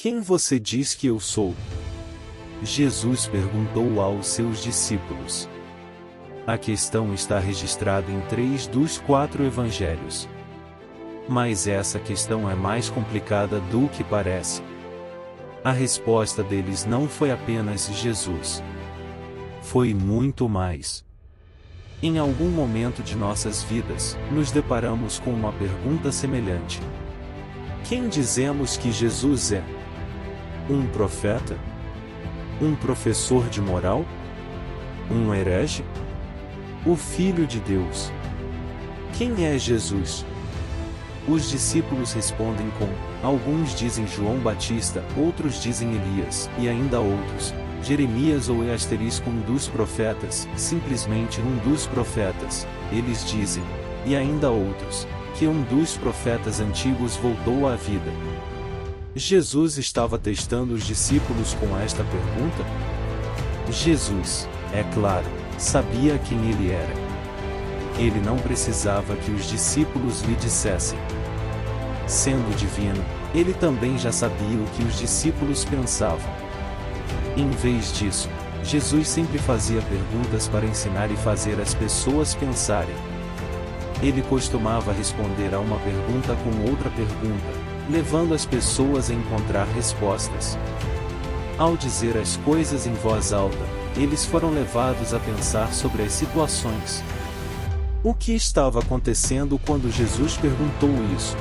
Quem você diz que eu sou? Jesus perguntou aos seus discípulos. A questão está registrada em 3 dos 4 evangelhos. Mas essa questão é mais complicada do que parece. A resposta deles não foi apenas Jesus. Foi muito mais. Em algum momento de nossas vidas, nos deparamos com uma pergunta semelhante. Quem dizemos que Jesus é? Um profeta? Um professor de moral? Um herege? O Filho de Deus? Quem é Jesus? Os discípulos respondem com: alguns dizem João Batista, outros dizem Elias, e ainda outros, Jeremias ou um dos profetas, simplesmente um dos profetas. Eles dizem, e ainda outros, que um dos profetas antigos voltou à vida. Jesus estava testando os discípulos com esta pergunta? Jesus, é claro, sabia quem ele era. Ele não precisava que os discípulos lhe dissessem. Sendo divino, ele também já sabia o que os discípulos pensavam. Em vez disso, Jesus sempre fazia perguntas para ensinar e fazer as pessoas pensarem. Ele costumava responder a uma pergunta com outra pergunta, levando as pessoas a encontrar respostas. Ao dizer as coisas em voz alta, eles foram levados a pensar sobre as situações. O que estava acontecendo quando Jesus perguntou isso?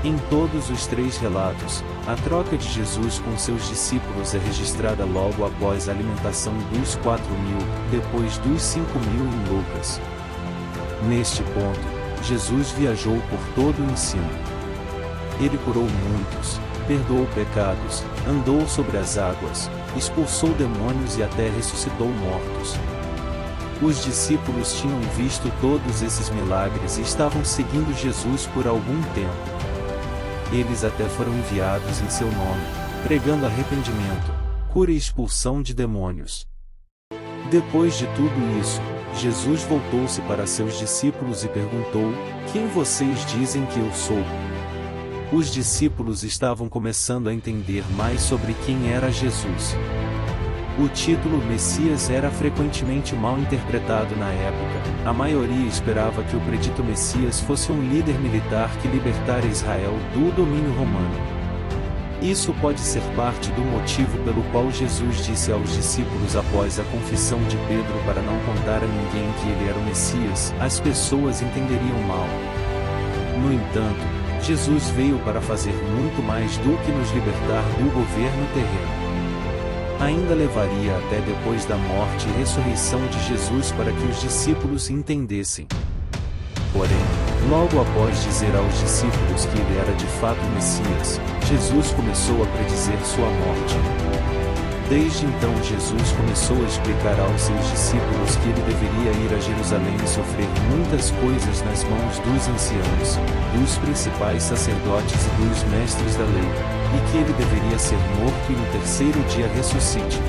Em todos os 3 relatos, a troca de Jesus com seus discípulos é registrada logo após a alimentação dos 4.000, depois dos 5.000 em Lucas. Neste ponto, Jesus viajou por todo o ensino. Ele curou muitos, perdoou pecados, andou sobre as águas, expulsou demônios e até ressuscitou mortos. Os discípulos tinham visto todos esses milagres e estavam seguindo Jesus por algum tempo. Eles até foram enviados em seu nome, pregando arrependimento, cura e expulsão de demônios. Depois de tudo isso, Jesus voltou-se para seus discípulos e perguntou: quem vocês dizem que eu sou? Os discípulos estavam começando a entender mais sobre quem era Jesus. O título Messias era frequentemente mal interpretado na época. A maioria esperava que o predito Messias fosse um líder militar que libertara Israel do domínio romano. Isso pode ser parte do motivo pelo qual Jesus disse aos discípulos após a confissão de Pedro para não contar a ninguém que ele era o Messias: as pessoas entenderiam mal. No entanto, Jesus veio para fazer muito mais do que nos libertar do governo terreno. Ainda levaria até depois da morte e ressurreição de Jesus para que os discípulos entendessem. Porém, logo após dizer aos discípulos que ele era de fato o Messias, Jesus começou a predizer sua morte. Desde então Jesus começou a explicar aos seus discípulos que ele deveria ir a Jerusalém e sofrer muitas coisas nas mãos dos anciãos, dos principais sacerdotes e dos mestres da lei, e que ele deveria ser morto e no terceiro dia ressuscite.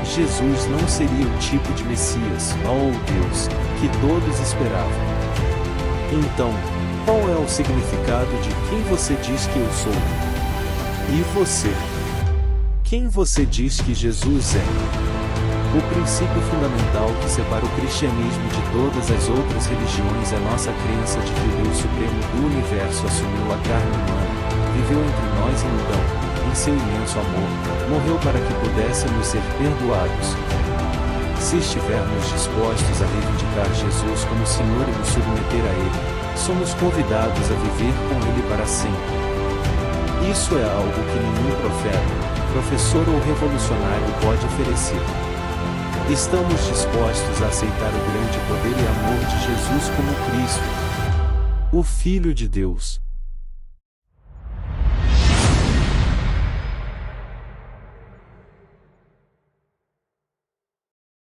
Jesus não seria o tipo de Messias, oh Deus, que todos esperavam. Então, qual é o significado de quem você diz que eu sou? E você? Quem você diz que Jesus é? O princípio fundamental que separa o cristianismo de todas as outras religiões é nossa crença de que o Deus Supremo do Universo assumiu a carne humana, viveu entre nós e então, em seu imenso amor, morreu para que pudéssemos ser perdoados. Se estivermos dispostos a reivindicar Jesus como Senhor e nos submeter a Ele, somos convidados a viver com Ele para sempre. Isso é algo que nenhum profeta, professor ou revolucionário pode oferecer. Estamos dispostos a aceitar o grande poder e amor de Jesus como Cristo, o Filho de Deus.